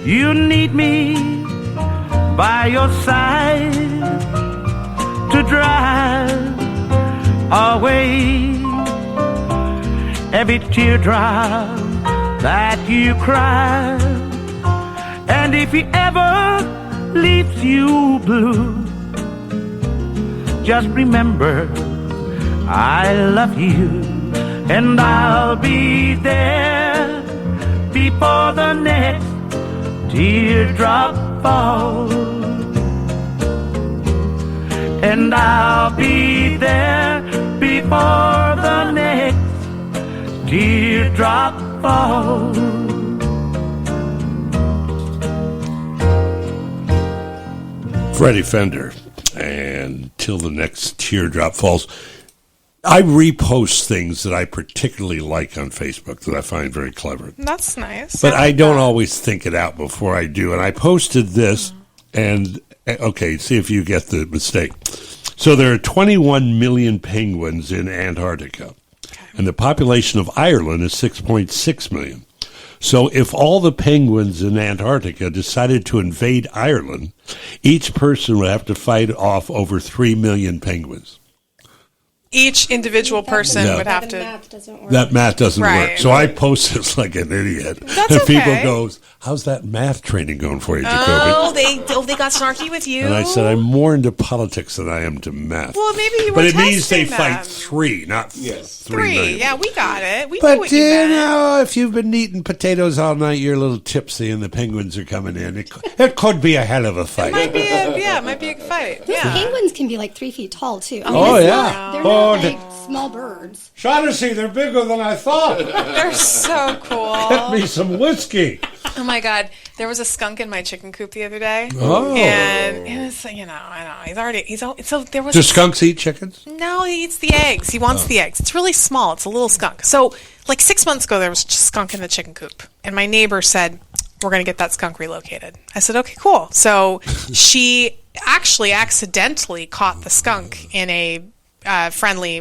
you need me, by your side to drive away every teardrop that you cry. And if he ever leaves you blue, just remember I love you, and I'll be there before the next teardrop falls. And I'll be there before the next teardrop falls. Freddie Fender, and Till the Next Teardrop Falls. I repost things that I particularly like on Facebook that I find very clever. That's nice. But I don't always think it out before I do. And I posted this, and okay, see if you get the mistake. So there are 21 million penguins in Antarctica, and the population of Ireland is 6.6 million. So if all the penguins in Antarctica decided to invade Ireland, each person would have to fight off over 3 million penguins. Each individual person Yeah. would have The to. math doesn't work. That math doesn't work. Right. So I post this like an idiot. That's and people okay. goes, how's that math training going for you, Jacoby? Oh, they got snarky with you. And I said, I'm more into politics than I am to math. Well, maybe you were But it means they testing fight them. 3, not 3 Three. million. Yeah, we got it. We knew But what you you meant. know, if you've been eating potatoes all night, you're a little tipsy, and the penguins are coming in. It could be a hell of a fight. It might be a fight. Those Yeah. penguins can be like 3 feet tall too. I mean, Oh, it's yeah. not- they're Oh, not the- like small birds. Shaughnessy, they're bigger than I thought. They're so Get cool. me some whiskey. Oh my god, there was a skunk in my chicken coop the other day. Oh. And it was, I know, so there was Do skunks eat chickens? No, he eats the eggs. He wants the eggs. It's really small. It's a little skunk. So, like 6 months ago, there was a skunk in the chicken coop. And my neighbor said, we're going to get that skunk relocated. I said, okay, cool. So she actually accidentally caught the skunk in a friendly,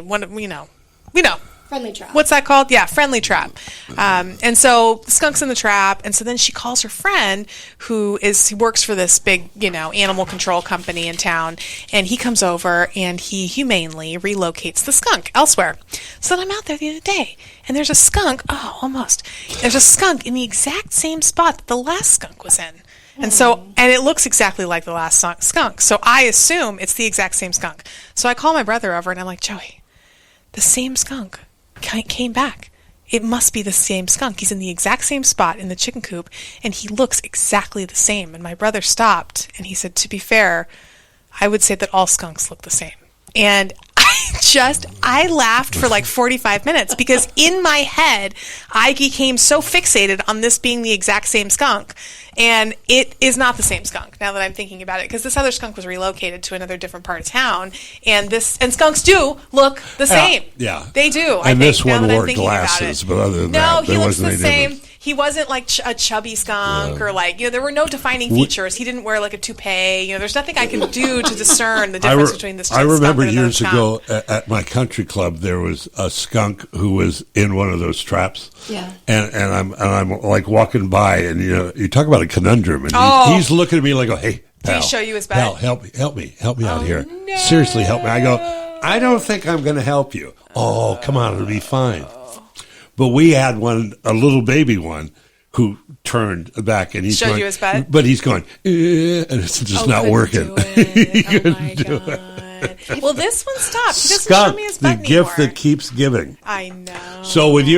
Friendly trap. what's that called? Yeah, friendly trap. And so the skunk's in the trap, and so then she calls her friend who works for this big, animal control company in town, and he comes over and he humanely relocates the skunk elsewhere. So then I'm out there the other day, and there's a skunk. Oh, almost. There's a skunk in the exact same spot that the last skunk was in. And and it looks exactly like the last skunk. So I assume it's the exact same skunk. So I call my brother over, and I'm like, Joey, the same skunk came back. It must be the same skunk. He's in the exact same spot in the chicken coop, and he looks exactly the same. And my brother stopped, and he said, to be fair, I would say that all skunks look the same. And I laughed for like 45 minutes because in my head, I became so fixated on this being the exact same skunk. And it is not the same skunk now that I'm thinking about it, because this other skunk was relocated to another different part of town. And skunks do look the same. Yeah. They do. And this now one that I'm wore thinking about glasses, it. but other than No, that, he there looks wasn't the any same. difference. He wasn't like a chubby skunk or like, there were no defining features. He didn't wear like a toupee. There's nothing I can do to discern the difference between this I skunk remember and another years skunk. ago at my country club, there was a skunk who was in one of those traps. Yeah. And I'm like walking by, and you talk about a conundrum, and he's looking at me like, hey, pal, Did he show you his pal, bed? help me out here. Seriously, help me. I go, I don't think I'm going to help you. Oh, come on, it'll be fine. But we had a little baby one, who turned back, and he's Showed going, you his bed? but he's going, and it's just not couldn't working. do it. He Oh couldn't my do God. Well, this one stopped. He doesn't Skunk, show me his the bed gift anymore. that keeps giving. I know. So have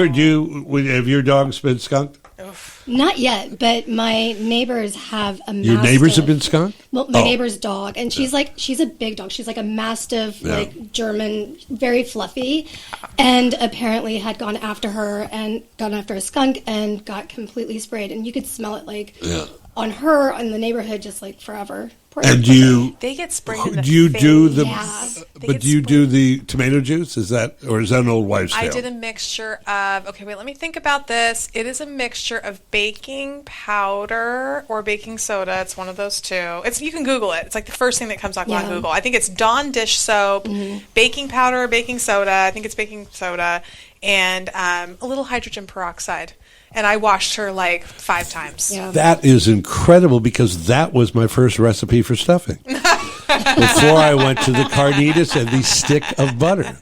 your dogs been skunked? Not yet, but my neighbors have a Your neighbors have Mastiff. been skunked? Well, my neighbor's dog, and she's a big dog. She's like a Mastiff, like German, very fluffy, and apparently had gone after her and gone after a skunk and got completely sprayed, and you could smell it like on her in the neighborhood just like forever. Poor And thing. They get sprayed in the do you do face. the? Yeah. But do you do the tomato juice? Is that an old wives' tale? I did a mixture of, let me think about this. It is a mixture of baking powder or baking soda. It's one of those two. You can Google it. It's like the first thing that comes up on Google. I think it's Dawn dish soap, baking powder or baking soda. I think it's baking soda, and a little hydrogen peroxide. And I washed her like 5 times. Yeah. That is incredible, because that was my first recipe for stuffing. Before I went to the carnitas and the stick of butter.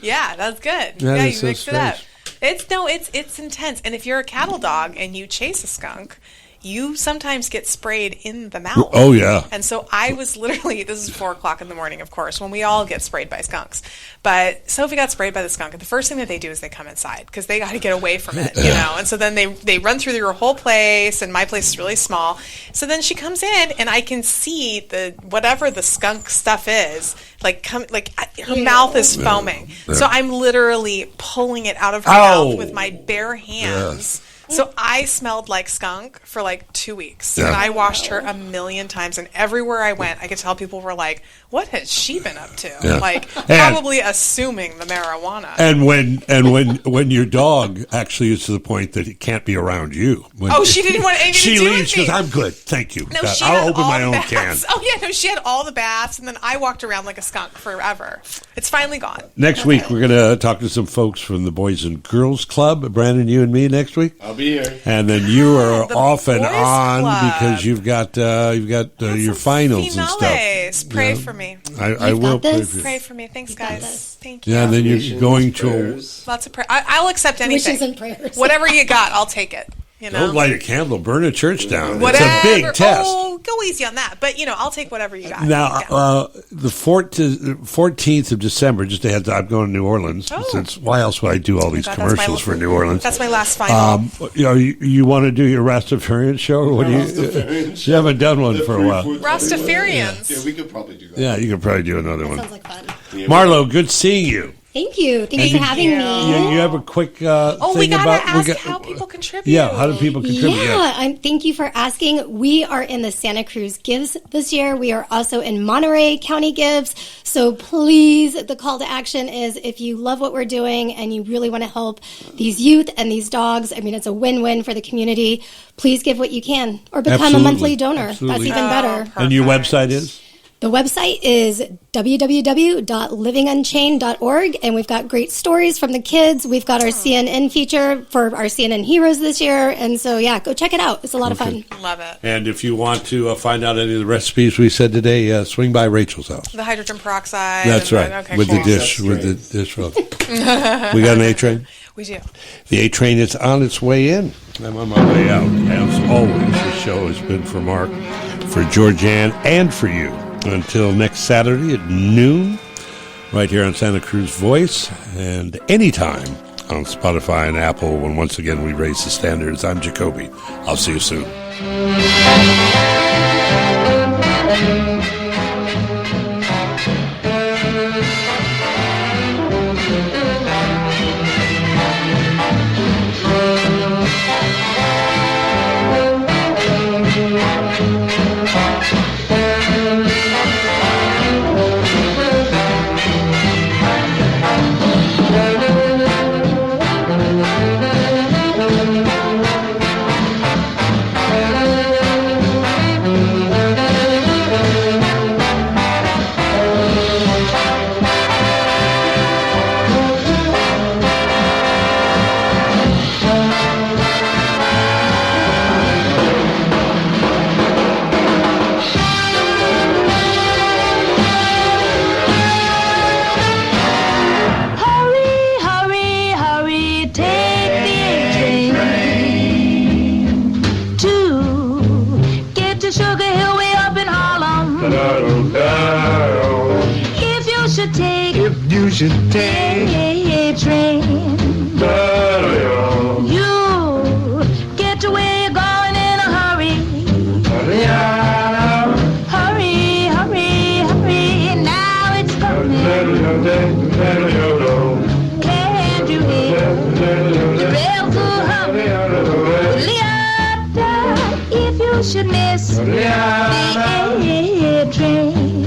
Yeah, that's good. That yeah, is you so mixed it up. strange. It's intense. And if you're a cattle dog and you chase a skunk, you sometimes get sprayed in the mouth. Oh, yeah. And so I was literally, this is 4:00 in the morning, of course, when we all get sprayed by skunks. But Sophie got sprayed by the skunk, and the first thing that they do is they come inside because they got to get away from it, you know. And so then they run through your whole place, and my place is really small. So then she comes in, and I can see whatever the skunk stuff is, her mouth is foaming. Yeah. So I'm literally pulling it out of her Ow. mouth with my bare hands. So I smelled like skunk for like 2 weeks. Yeah. And I washed her a million times. And everywhere I went, I could tell people were like, what has she been up to? Yeah. Like, probably assuming the marijuana. And when your dog actually is to the point that it can't be around you. She didn't want anything she to do leaves. with me. She goes, I'm good. Thank you. No, she I'll had open all my the own baths. can. Oh, yeah, no, she had all the baths. And then I walked around like a skunk forever. It's finally gone. Next week, we're going to talk to some folks from the Boys and Girls Club. Brandon, you and me next week. I'll be here. And then you are the off and Boys on Club. because you've got your finals and stuff. Finales. Pray for me. I You've will got pray this. for you. Pray for me. Thanks, got guys. this. Thank you. Yeah, and then you're Affirmations, going to prayers. Lots of prayer. I'll accept anything. Wishes and prayers. Whatever you got, I'll take it. You know? don't light a candle, burn a church down. Whatever. It's a big test. Oh, go easy on that. But, I'll take whatever you got. Now, Yeah. the 14th of December, just ahead, I'm going to New Orleans. Oh. Since why else would I do all these God, that's my commercials for little- New Orleans? That's my last final. You want to do your Rastafarian show? Or what do you? Rastafarian You haven't done one for a while. Rastafarians. Yeah, we could probably do that. Yeah, you could probably do another one. Sounds like fun. Yeah, Marlo, good seeing you. Thank you. Thanks for having you. me. You have a quick we thing gotta about ask how people contribute. Yeah, how do people contribute? Yeah, thank you for asking. We are in the Santa Cruz Gives this year. We are also in Monterey County Gives. So please, the call to action is if you love what we're doing and you really want to help these youth and these dogs, I mean, it's a win-win for the community. Please give what you can or become Absolutely. a monthly donor. Absolutely. That's even better. And your website is? The website is www.livingunchained.org, and we've got great stories from the kids. We've got our CNN feature for our CNN Heroes this year, and so, yeah, go check it out. It's a lot of fun. Love it. And if you want to find out any of the recipes we said today, swing by Rachel's house. The hydrogen peroxide. That's and right, okay, with cool. the dish, with the dishwasher. We got an A train. We do. The A train is on its way in. I'm on my way out. As always, the show has been for Mark, for Georgianne, and for you. Until next Saturday at noon, right here on Santa Cruz Voice, and anytime on Spotify and Apple when once again we raise the standards. I'm Jacoby. I'll see you soon. Hurry, hurry, hurry, take the A-train to get to Sugar Hill way up in Harlem. If you should take If you should take A-train, you get to where you're going in a hurry. Hurry, hurry, hurry, now it's coming. Can't you hear the bells will hum? Leota, if you should miss the A train,